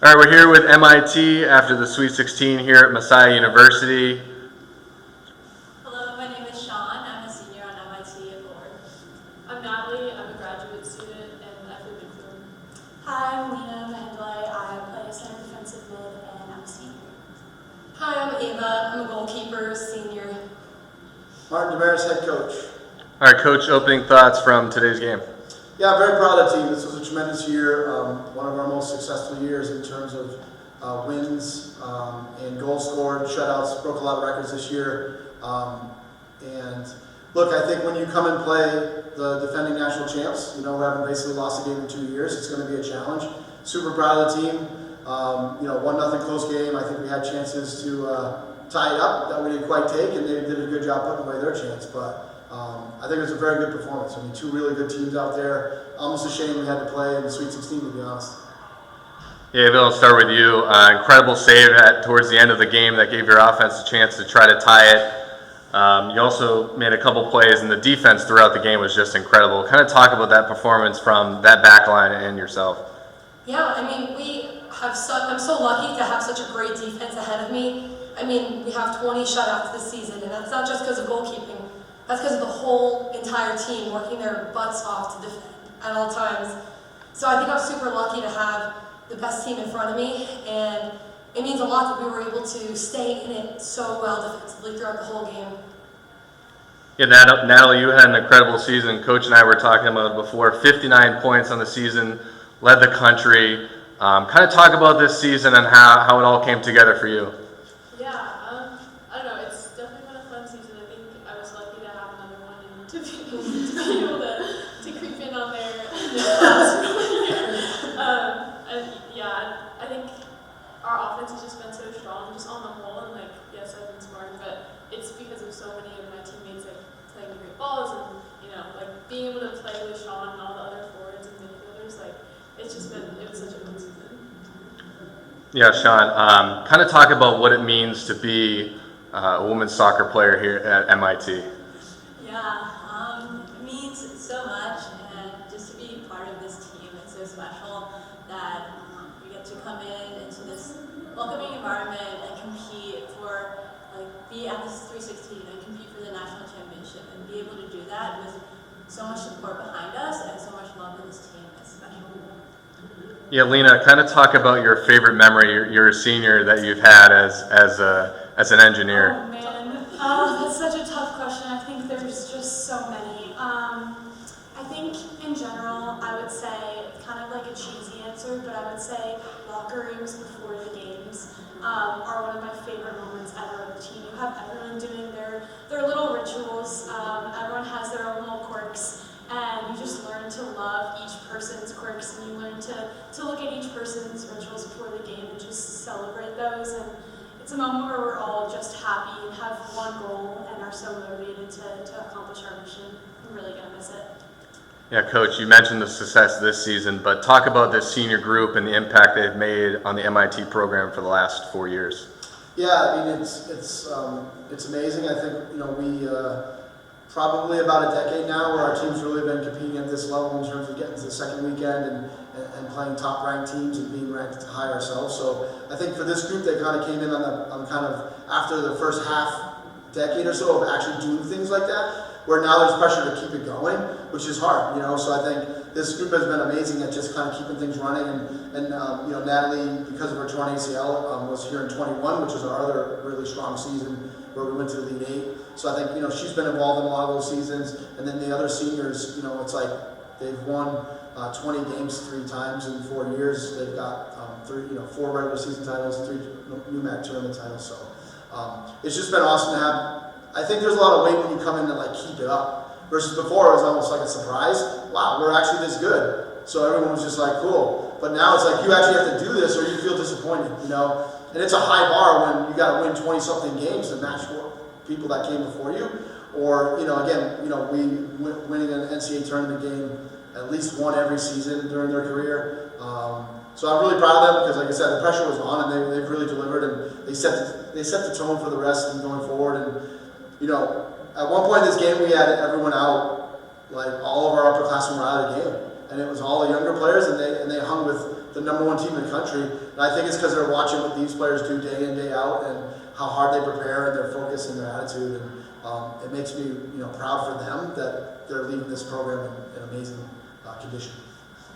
All right, we're here with MIT after the Sweet 16 here at Messiah University. Hello, my name is Sean. I'm a senior on MIT at Lord. I'm Natalie. I'm a graduate student and I live in Cleveland. Hi, I'm Leena Mehsendale. I play center defensive mid and I'm a senior. Hi, I'm Ava. I'm a goalkeeper, senior. Martin Desmarais, head coach. All right, Coach, opening thoughts from today's game. Yeah, I'm very proud of the team. This was a tremendous year, one of our most successful years in terms of wins and goals scored, shutouts, broke a lot of records this year. And look, I think when you come and play the defending national champs, we haven't basically lost a game in 2 years. It's going to be a challenge. Super proud of the team. 1-0 close game. I think we had chances to tie it up that we didn't quite take, and they did a good job putting away their chance. But I think it was a very good performance. I mean, two really good teams out there. Almost a shame we had to play in the Sweet 16, to be honest. Yeah, Bill, I'll start with you. Incredible save towards the end of the game that gave your offense a chance to try to tie it. You also made a couple plays, and the defense throughout the game was just incredible. Kind of talk about that performance from that back line and yourself. Yeah, I mean, I'm so lucky to have such a great defense ahead of me. I mean, we have 20 shutouts this season, and that's not just because of goalkeeping. That's because of the whole entire team working their butts off to defend at all times. So I think I'm super lucky to have the best team in front of me, and it means a lot that we were able to stay in it so well defensively throughout the whole game. Yeah, Natalie, you had an incredible season. Coach and I were talking about it before. 59 points on the season, led the country. Kind of talk about this season and how it all came together for you. Yeah, I don't know. It's definitely been a fun season. I think I was lucky to have another one and to be able to creep in on there. And yeah, I think our offense has just been so strong, just on the whole. And yes, I've been smart, but it's because of so many of my teammates playing great balls and being able to play with Sean and all the other forwards and midfielders. It was such a fun season. Yeah, Sean, kind of talk about what it means to be a women's soccer player here at MIT. Yeah, it means so much, and just to be part of this team is so special that we get to come into this welcoming environment and compete for, be at this 316 and compete for the national championship and be able to do that with so much support behind us and so much love in this team. It's special. Yeah, Leena, kind of talk about your favorite memory. You're a senior that you've had as an engineer. Oh man, that's such a tough question. I think there's just so many. I think in general, I would say kind of like a cheesy answer, but I would say locker rooms before the games are one of my favorite moments ever of the team. You have everyone doing their little rituals. Everyone has their own little quirks. And you just learn to love each person's quirks, and you learn to look at each person's rituals before the game and just celebrate those. And it's a moment where we're all just happy and have one goal and are so motivated to accomplish our mission. I'm really going to miss it. Yeah, Coach, you mentioned the success this season, but talk about this senior group and the impact they've made on the MIT program for the last 4 years. Yeah, I mean, it's amazing. I think, we probably about a decade now where our team's really been competing at this level in terms of getting to the second weekend and playing top ranked teams and being ranked high ourselves. So I think for this group, they kind of came in on kind of after the first half decade or so of actually doing things like that, where now there's pressure to keep it going, which is hard, So I think this group has been amazing at just kind of keeping things running. And Natalie, because of her torn ACL, was here in 21, which was our other really strong season where we went to the Elite Eight. So I think, she's been involved in a lot of those seasons. And then the other seniors, it's like they've won 20 games 3 times in 4 years. They've got 4 regular season titles, 3 UMAC tournament titles. So it's just been awesome to have. I think there's a lot of weight when you come in to keep it up. Versus before, it was almost like a surprise. Wow, we're actually this good. So everyone was just like, cool. But now it's like you actually have to do this or you feel disappointed, And it's a high bar when you got to win 20-something games to match people that came before you. Or, we winning an NCAA tournament game at least one every season during their career. So I'm really proud of them because, like I said, the pressure was on and they've really delivered and they set the tone for the rest and going forward. And, at one point in this game, we had everyone out, all of our upperclassmen were out of the game. And it was all the younger players, and they hung with the #1 team in the country. And I think it's because they're watching what these players do day in, day out, and how hard they prepare and their focus and their attitude. And it makes me, proud for them that they're leading this program in amazing condition.